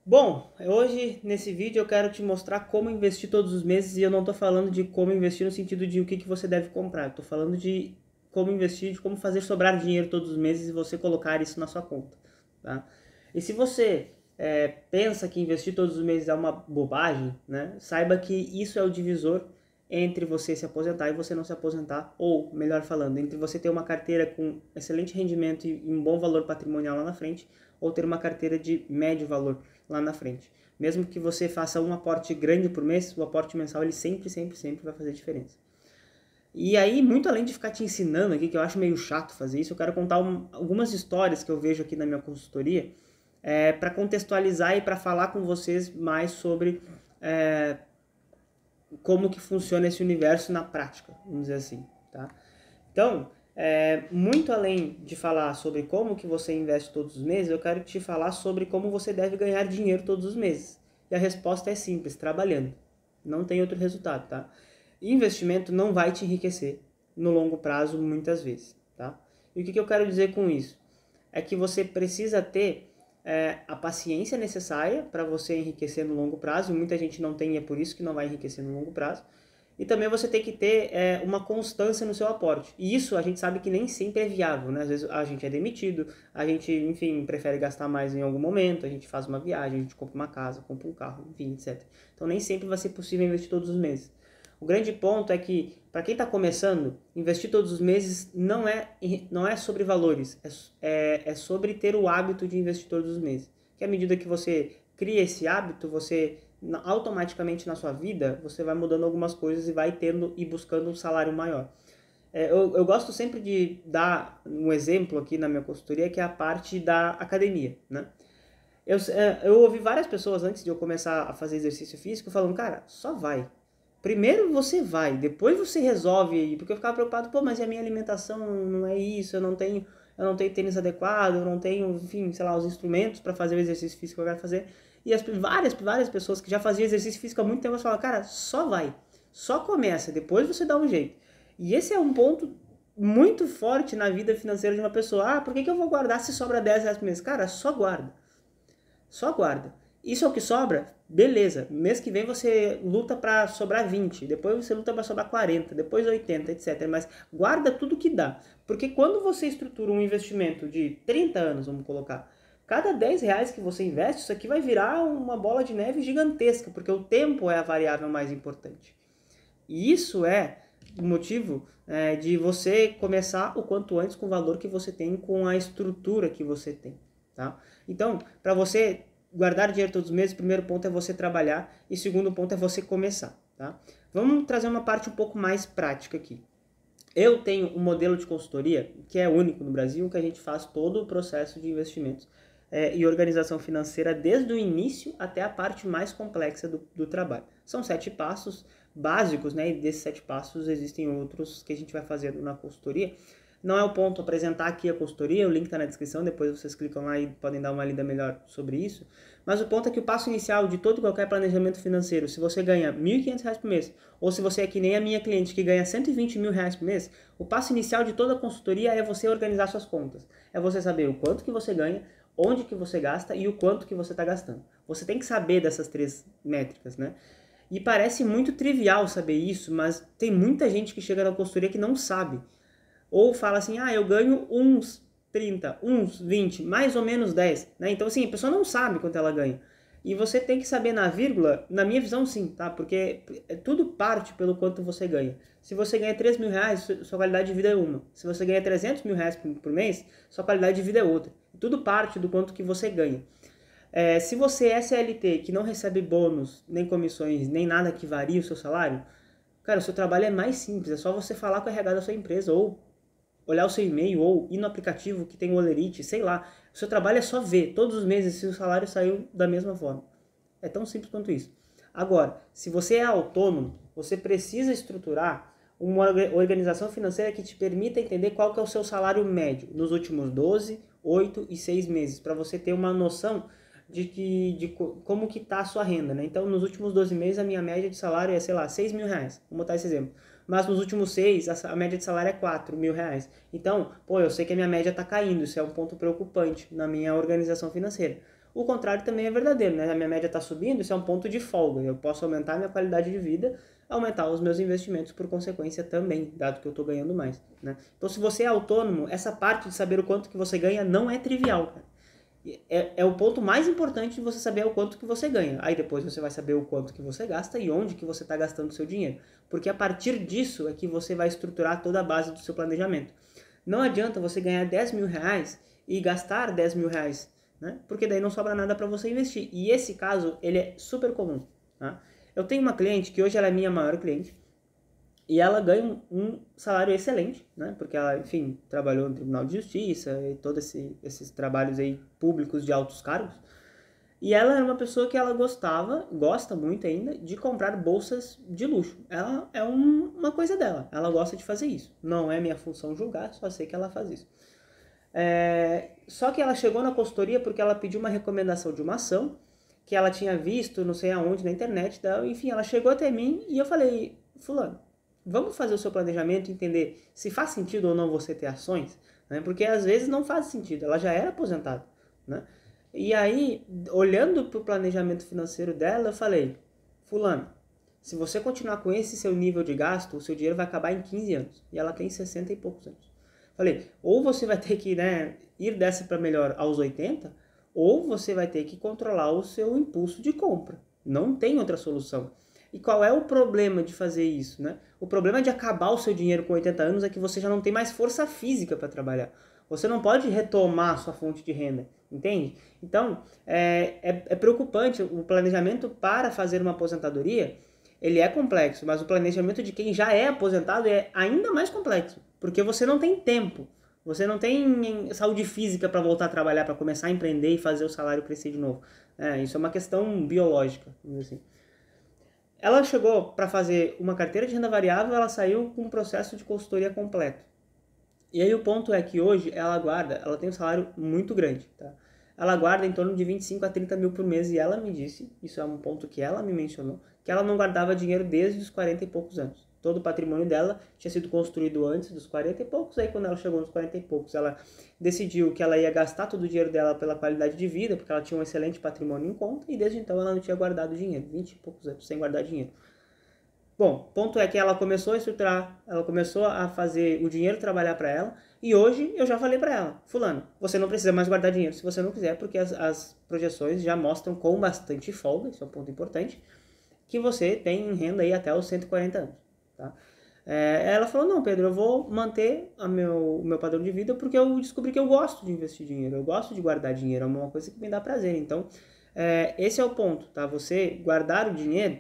Bom, hoje nesse vídeo eu quero te mostrar como investir todos os meses e eu não estou falando de como investir no sentido de o que você deve comprar. Estou falando de como investir, de como fazer sobrar dinheiro todos os meses e você colocar isso na sua conta. Tá? E se você pensa que investir todos os meses é uma bobagem, né? Saiba que isso é o divisor entre você se aposentar e você não se aposentar, ou melhor falando, entre você ter uma carteira com excelente rendimento e um bom valor patrimonial lá na frente, ou ter uma carteira de médio valor lá na frente. Mesmo que você faça um aporte grande por mês, o aporte mensal ele sempre vai fazer diferença. E aí, muito além de ficar te ensinando aqui, que eu acho meio chato fazer isso, eu quero contar algumas histórias que eu vejo aqui na minha consultoria, para contextualizar e para falar com vocês mais sobre como que funciona esse universo na prática, vamos dizer assim, tá? Então, muito além de falar sobre como que você investe todos os meses, eu quero te falar sobre como você deve ganhar dinheiro todos os meses. E a resposta é simples, trabalhando. Não tem outro resultado, tá? Investimento não vai te enriquecer no longo prazo, muitas vezes, tá? E o que eu quero dizer com isso? É que você precisa ter a paciência necessária para você enriquecer no longo prazo, e muita gente não tem e é por isso que não vai enriquecer no longo prazo. E também você tem que ter uma constância no seu aporte. E isso a gente sabe que nem sempre é viável, né? Às vezes a gente é demitido, a gente, enfim, prefere gastar mais em algum momento, a gente faz uma viagem, a gente compra uma casa, compra um carro, enfim, etc. Então nem sempre vai ser possível investir todos os meses. O grande ponto é que, para quem está começando, investir todos os meses não é sobre valores, é sobre ter o hábito de investir todos os meses. Que à medida que você cria esse hábito, você automaticamente na sua vida, você vai mudando algumas coisas e vai tendo e buscando um salário maior. Eu gosto sempre de dar um exemplo aqui na minha consultoria, que é a parte da academia, né? Eu ouvi várias pessoas antes de eu começar a fazer exercício físico falando, cara, só vai. Primeiro você vai, depois você resolve aí, porque eu ficava preocupado, pô, mas e a minha alimentação não é isso, eu não tenho tênis adequado, eu não tenho, enfim, sei lá, os instrumentos para fazer o exercício físico que eu quero fazer. E várias pessoas que já faziam exercício físico há muito tempo falam, cara, só vai, só começa, depois você dá um jeito. E esse é um ponto muito forte na vida financeira de uma pessoa. Ah, por que eu vou guardar se sobra R$ 10 por mês? Cara, só guarda. Só guarda. Isso é o que sobra? Beleza. Mês que vem você luta para sobrar 20, depois você luta para sobrar 40, depois 80, etc. Mas guarda tudo que dá. Porque quando você estrutura um investimento de 30 anos, vamos colocar, cada R$ 10 que você investe, isso aqui vai virar uma bola de neve gigantesca, porque o tempo é a variável mais importante. E isso é o motivo de você começar o quanto antes com o valor que você tem, com a estrutura que você tem. Tá? Então, para você guardar dinheiro todos os meses, o primeiro ponto é você trabalhar e o segundo ponto é você começar. Tá? Vamos trazer uma parte um pouco mais prática aqui. Eu tenho um modelo de consultoria que é único no Brasil, que a gente faz todo o processo de investimentos e organização financeira desde o início até a parte mais complexa do trabalho. São 7 passos básicos, né? E desses 7 passos existem outros que a gente vai fazer na consultoria. Não é o ponto apresentar aqui a consultoria, o link está na descrição, depois vocês clicam lá e podem dar uma lida melhor sobre isso. Mas o ponto é que o passo inicial de todo e qualquer planejamento financeiro, se você ganha R$ 1.500 por mês, ou se você é que nem a minha cliente que ganha R$ 120 mil por mês, o passo inicial de toda a consultoria é você organizar suas contas. É você saber o quanto que você ganha, onde que você gasta e o quanto que você está gastando. Você tem que saber dessas 3 métricas, né? E parece muito trivial saber isso, mas tem muita gente que chega na consultoria que não sabe. Ou fala assim, eu ganho uns 30, uns 20, mais ou menos 10, né? Então, assim, a pessoa não sabe quanto ela ganha. E você tem que saber na vírgula, na minha visão, sim, tá? Porque tudo parte pelo quanto você ganha. Se você ganha R$ 3.000, sua qualidade de vida é uma. Se você ganha R$ 300 mil por mês, sua qualidade de vida é outra. Tudo parte do quanto que você ganha. Se você é CLT, que não recebe bônus, nem comissões, nem nada que varie o seu salário, cara, o seu trabalho é mais simples. É só você falar com o RH da sua empresa, ou olhar o seu e-mail, ou ir no aplicativo que tem o Olerite, sei lá. O seu trabalho é só ver todos os meses se o salário saiu da mesma forma. É tão simples quanto isso. Agora, se você é autônomo, você precisa estruturar uma organização financeira que te permita entender qual que é o seu salário médio nos últimos 12, 8 e 6 meses, para você ter uma noção de como que está a sua renda, né? Então, nos últimos 12 meses, a minha média de salário é, sei lá, R$ 6.000. Vamos botar esse exemplo. Mas nos últimos 6, a média de salário é R$ 4.000. Então, eu sei que a minha média está caindo. Isso é um ponto preocupante na minha organização financeira. O contrário também é verdadeiro, né? A minha média está subindo, isso é um ponto de folga. Eu posso aumentar a minha qualidade de vida, aumentar os meus investimentos por consequência também, dado que eu estou ganhando mais, né? Então, se você é autônomo, essa parte de saber o quanto que você ganha não é trivial, cara. É o ponto mais importante de você saber o quanto que você ganha. Aí depois você vai saber o quanto que você gasta e onde que você está gastando o seu dinheiro. Porque a partir disso é que você vai estruturar toda a base do seu planejamento. Não adianta você ganhar 10 mil reais e gastar 10 mil reais, né? Porque daí não sobra nada para você investir. E esse caso, ele é super comum, tá? Eu tenho uma cliente que hoje ela é minha maior cliente, e ela ganha um salário excelente, né? Porque ela, enfim, trabalhou no Tribunal de Justiça e todos esses trabalhos aí públicos de altos cargos. E ela era uma pessoa que ela gosta muito ainda, de comprar bolsas de luxo. Ela é uma coisa dela, ela gosta de fazer isso. Não é minha função julgar, só sei que ela faz isso. Só que ela chegou na consultoria porque ela pediu uma recomendação de uma ação que ela tinha visto, não sei aonde, na internet. Enfim, ela chegou até mim e eu falei, fulano, vamos fazer o seu planejamento e entender se faz sentido ou não você ter ações, né? Porque às vezes não faz sentido, ela já era aposentada, né? E aí, olhando para o planejamento financeiro dela, eu falei, fulano, se você continuar com esse seu nível de gasto, o seu dinheiro vai acabar em 15 anos. E ela tem 60 e poucos anos. Falei, ou você vai ter que, né, ir dessa para melhor aos 80, ou você vai ter que controlar o seu impulso de compra. Não tem outra solução. E qual é o problema de fazer isso, né? O problema de acabar o seu dinheiro com 80 anos é que você já não tem mais força física para trabalhar. Você não pode retomar a sua fonte de renda, entende? Então, é preocupante. O planejamento para fazer uma aposentadoria, ele é complexo, mas o planejamento de quem já é aposentado é ainda mais complexo, porque você não tem tempo, você não tem saúde física para voltar a trabalhar, para começar a empreender e fazer o salário crescer de novo. Isso é uma questão biológica, vamos dizer assim. Ela chegou para fazer uma carteira de renda variável, ela saiu com um processo de consultoria completo. E aí o ponto é que hoje ela tem um salário muito grande, tá? Ela guarda em torno de 25 a 30 mil por mês e ela me disse, isso é um ponto que ela me mencionou, que ela não guardava dinheiro desde os 40 e poucos anos. Todo o patrimônio dela tinha sido construído antes dos 40 e poucos, aí quando ela chegou nos 40 e poucos, ela decidiu que ela ia gastar todo o dinheiro dela pela qualidade de vida, porque ela tinha um excelente patrimônio em conta, e desde então ela não tinha guardado dinheiro, 20 e poucos anos sem guardar dinheiro. Bom, ponto é que ela começou a estruturar, ela começou a fazer o dinheiro trabalhar para ela, e hoje eu já falei para ela, fulano, você não precisa mais guardar dinheiro se você não quiser, porque as projeções já mostram com bastante folga, isso é um ponto importante, que você tem renda aí até os 140 anos, tá? Ela falou, não, Pedro, eu vou manter o meu padrão de vida porque eu descobri que eu gosto de investir dinheiro, eu gosto de guardar dinheiro, é uma coisa que me dá prazer. Então, esse é o ponto, tá? Você guardar o dinheiro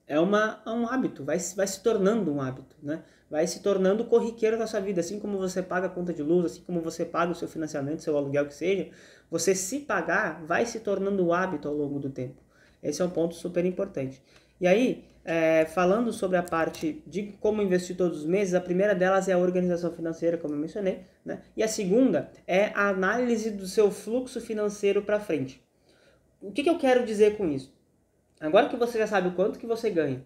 é um hábito, vai se tornando um hábito, né? Vai se tornando corriqueiro da sua vida, assim como você paga a conta de luz, assim como você paga o seu financiamento, seu aluguel que seja, você se pagar vai se tornando um hábito ao longo do tempo. Esse é um ponto super importante. E aí, falando sobre a parte de como investir todos os meses, a primeira delas é a organização financeira, como eu mencionei, né? E a segunda é a análise do seu fluxo financeiro para frente. O que eu quero dizer com isso? Agora que você já sabe o quanto que você ganha,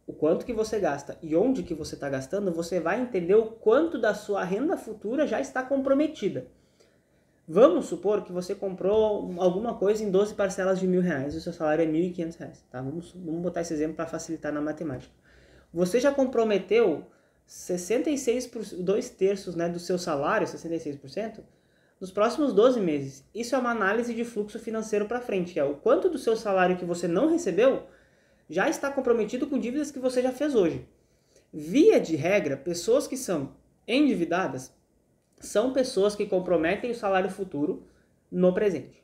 o quanto que você gasta e onde que você está gastando, você vai entender o quanto da sua renda futura já está comprometida. Vamos supor que você comprou alguma coisa em 12 parcelas de R$1.000 e o seu salário é R$1.500, tá? Vamos botar esse exemplo para facilitar na matemática. Você já comprometeu 66%, 2/3, né, do seu salário, 66%, nos próximos 12 meses. Isso é uma análise de fluxo financeiro para frente, que é o quanto do seu salário que você não recebeu já está comprometido com dívidas que você já fez hoje. Via de regra, pessoas que são endividadas são pessoas que comprometem o salário futuro no presente.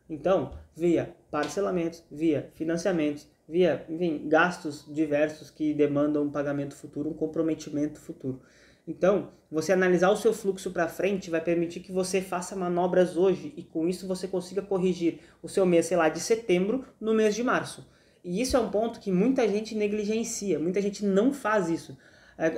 Então, via parcelamentos, via financiamentos, via, enfim, gastos diversos que demandam um pagamento futuro, um comprometimento futuro. Então, você analisar o seu fluxo para frente vai permitir que você faça manobras hoje e com isso você consiga corrigir o seu mês, sei lá, de setembro no mês de março. E isso é um ponto que muita gente negligencia, muita gente não faz isso.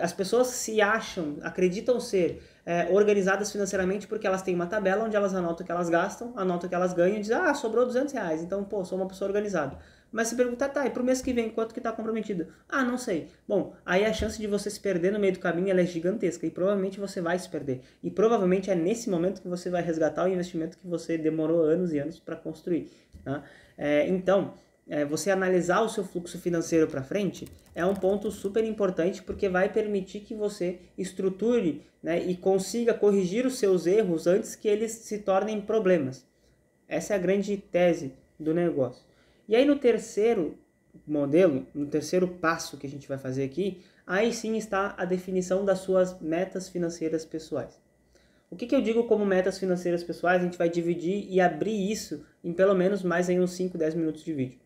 As pessoas se acham, acreditam ser organizadas financeiramente porque elas têm uma tabela onde elas anotam o que elas gastam, anotam o que elas ganham e dizem, sobrou R$200, então, pô, sou uma pessoa organizada. Mas se perguntar, tá, e pro mês que vem, quanto que tá comprometido? Ah, não sei. Bom, aí a chance de você se perder no meio do caminho ela é gigantesca e provavelmente você vai se perder. E provavelmente é nesse momento que você vai resgatar o investimento que você demorou anos e anos para construir. Tá? Então, você analisar o seu fluxo financeiro para frente é um ponto super importante porque vai permitir que você estruture, né, e consiga corrigir os seus erros antes que eles se tornem problemas. Essa é a grande tese do negócio. E aí no terceiro modelo, no terceiro passo que a gente vai fazer aqui, aí sim está a definição das suas metas financeiras pessoais. O que eu digo como metas financeiras pessoais? A gente vai dividir e abrir isso em pelo menos mais aí uns 5, 10 minutos de vídeo.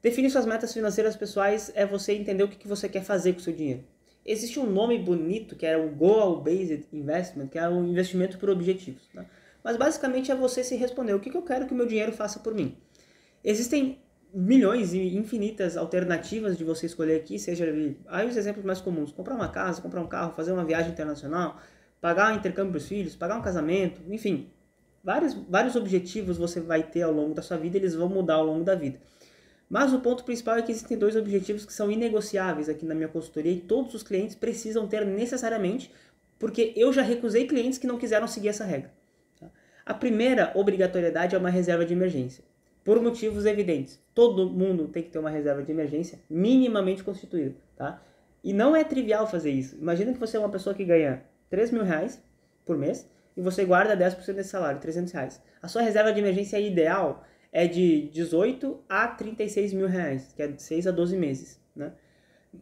Definir suas metas financeiras pessoais é você entender o que você quer fazer com o seu dinheiro. Existe um nome bonito que é o Goal-Based Investment, que é o investimento por objetivos. Né? Mas basicamente é você se responder o que eu quero que o meu dinheiro faça por mim. Existem milhões e infinitas alternativas de você escolher aqui, seja aí os exemplos mais comuns, comprar uma casa, comprar um carro, fazer uma viagem internacional, pagar um intercâmbio para os filhos, pagar um casamento, enfim, vários objetivos você vai ter ao longo da sua vida, eles vão mudar ao longo da vida. Mas o ponto principal é que existem dois objetivos que são inegociáveis aqui na minha consultoria e todos os clientes precisam ter necessariamente, porque eu já recusei clientes que não quiseram seguir essa regra. A primeira obrigatoriedade é uma reserva de emergência, por motivos evidentes. Todo mundo tem que ter uma reserva de emergência minimamente constituída, tá? E não é trivial fazer isso. Imagina que você é uma pessoa que ganha R$3.000 por mês e você guarda 10% desse salário, R$300. A sua reserva de emergência ideal é de 18 a 36 mil reais, que é de 6 a 12 meses, né?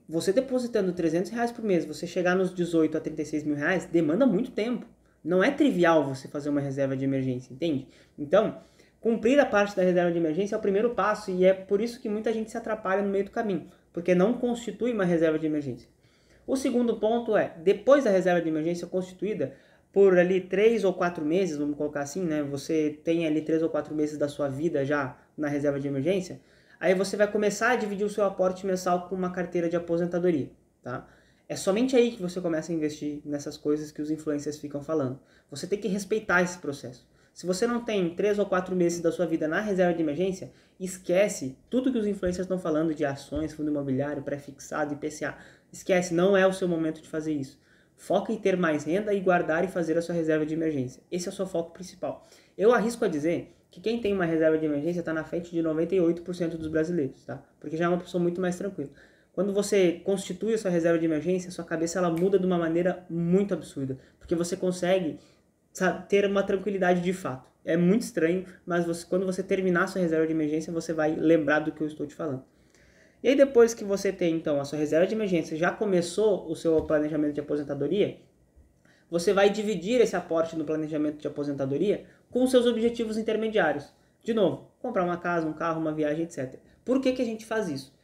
Você depositando R$300 por mês, você chegar nos 18 a 36 mil reais, demanda muito tempo. Não é trivial você fazer uma reserva de emergência, entende? Então, cumprir a parte da reserva de emergência é o primeiro passo e é por isso que muita gente se atrapalha no meio do caminho, porque não constitui uma reserva de emergência. O segundo ponto é, depois da reserva de emergência constituída, por ali 3 ou 4 meses, vamos colocar assim, né? Você tem ali 3 ou 4 meses da sua vida já na reserva de emergência, aí você vai começar a dividir o seu aporte mensal com uma carteira de aposentadoria, tá? É somente aí que você começa a investir nessas coisas que os influencers ficam falando. Você tem que respeitar esse processo. Se você não tem 3 ou 4 meses da sua vida na reserva de emergência, esquece tudo que os influencers estão falando de ações, fundo imobiliário, pré-fixado, IPCA. Esquece, não é o seu momento de fazer isso. Foca em ter mais renda e guardar e fazer a sua reserva de emergência. Esse é o seu foco principal. Eu arrisco a dizer que quem tem uma reserva de emergência está na frente de 98% dos brasileiros, tá? Porque já é uma pessoa muito mais tranquila. Quando você constitui a sua reserva de emergência, sua cabeça ela muda de uma maneira muito absurda, porque você consegue, sabe, ter uma tranquilidade de fato. É muito estranho, mas quando você terminar a sua reserva de emergência, você vai lembrar do que eu estou te falando. E aí depois que você tem, então, a sua reserva de emergência, já começou o seu planejamento de aposentadoria, você vai dividir esse aporte no planejamento de aposentadoria com os seus objetivos intermediários. De novo, comprar uma casa, um carro, uma viagem, etc. Por que a gente faz isso?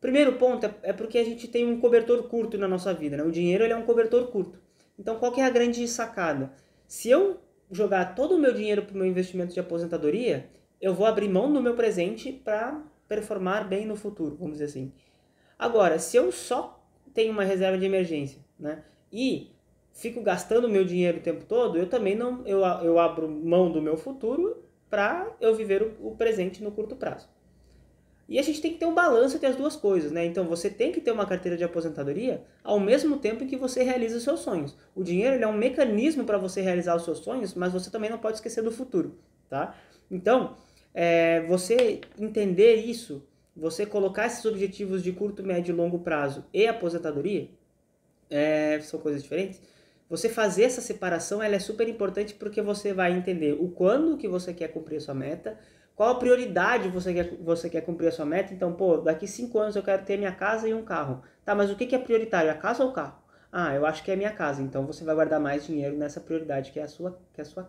Primeiro ponto é porque a gente tem um cobertor curto na nossa vida, né? O dinheiro ele é um cobertor curto. Então, qual que é a grande sacada? Se eu jogar todo o meu dinheiro para o meu investimento de aposentadoria, eu vou abrir mão do meu presente para performar bem no futuro, vamos dizer assim. Agora, se eu só tenho uma reserva de emergência, né, e fico gastando o meu dinheiro o tempo todo, eu também não, eu abro mão do meu futuro para eu viver o presente no curto prazo. E a gente tem que ter um balanço entre as duas coisas, né? Então você tem que ter uma carteira de aposentadoria ao mesmo tempo que você realiza os seus sonhos. O dinheiro ele é um mecanismo para você realizar os seus sonhos, mas você também não pode esquecer do futuro, tá? Então, você entender isso, você colocar esses objetivos de curto, médio e longo prazo e aposentadoria, são coisas diferentes. Você fazer essa separação ela é super importante porque você vai entender o quando que você quer cumprir a sua meta, qual a prioridade você quer cumprir a sua meta. Então, pô, daqui 5 anos eu quero ter minha casa e um carro. Tá, mas o que é prioritário, a casa ou o carro? Ah, eu acho que é a minha casa. Então você vai guardar mais dinheiro nessa prioridade que é a sua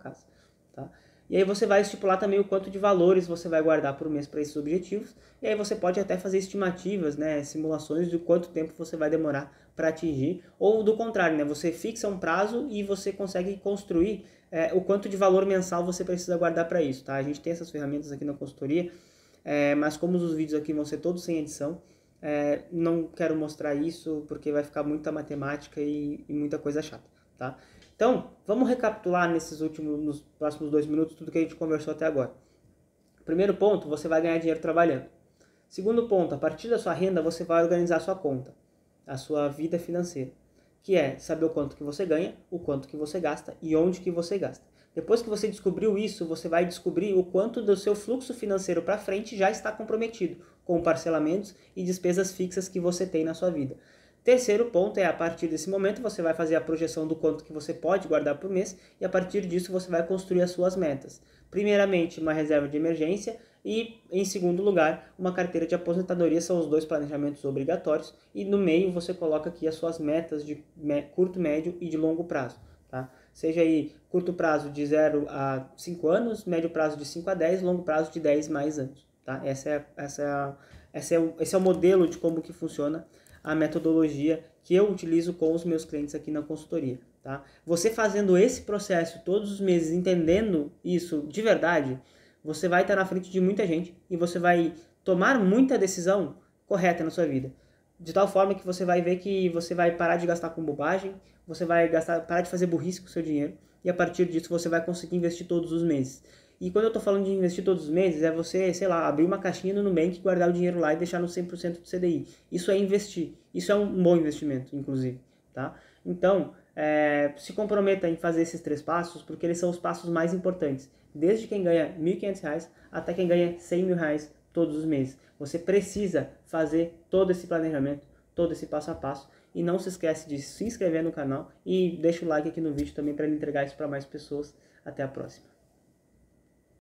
casa, tá? E aí você vai estipular também o quanto de valores você vai guardar por mês para esses objetivos. E aí você pode até fazer estimativas, né, simulações de quanto tempo você vai demorar para atingir. Ou do contrário, né, você fixa um prazo e você consegue construir o quanto de valor mensal você precisa guardar para isso. Tá? A gente tem essas ferramentas aqui na consultoria, mas como os vídeos aqui vão ser todos sem edição, não quero mostrar isso porque vai ficar muita matemática e muita coisa chata. Tá? Então, vamos recapitular nos próximos 2 minutos tudo que a gente conversou até agora. Primeiro ponto, você vai ganhar dinheiro trabalhando. Segundo ponto, a partir da sua renda, você vai organizar a sua conta, a sua vida financeira, que é saber o quanto que você ganha, o quanto que você gasta e onde que você gasta. Depois que você descobriu isso, você vai descobrir o quanto do seu fluxo financeiro para frente já está comprometido com parcelamentos e despesas fixas que você tem na sua vida. Terceiro ponto é, a partir desse momento, você vai fazer a projeção do quanto que você pode guardar por mês e a partir disso você vai construir as suas metas. Primeiramente, uma reserva de emergência e, em segundo lugar, uma carteira de aposentadoria. São os dois planejamentos obrigatórios e no meio você coloca aqui as suas metas de curto, médio e de longo prazo. Tá? Seja aí curto prazo de 0 a 5 anos, médio prazo de 5 a 10, longo prazo de 10 mais anos. Tá? Esse é o modelo de como que funciona a metodologia que eu utilizo com os meus clientes aqui na consultoria. Tá? Você fazendo esse processo todos os meses, entendendo isso de verdade, você vai estar na frente de muita gente e você vai tomar muita decisão correta na sua vida. De tal forma que você vai ver que você vai parar de gastar com bobagem, você vai parar de fazer burrice com o seu dinheiro e a partir disso você vai conseguir investir todos os meses. E quando eu estou falando de investir todos os meses, é você, sei lá, abrir uma caixinha no Nubank, guardar o dinheiro lá e deixar no 100% do CDI. Isso é investir. Isso é um bom investimento, inclusive. Tá? Então, se comprometa em fazer esses 3 passos, porque eles são os passos mais importantes. Desde quem ganha R$ 1.500 até quem ganha R$100 mil todos os meses. Você precisa fazer todo esse planejamento, todo esse passo a passo. E não se esquece de se inscrever no canal e deixa o like aqui no vídeo também para entregar isso para mais pessoas. Até a próxima.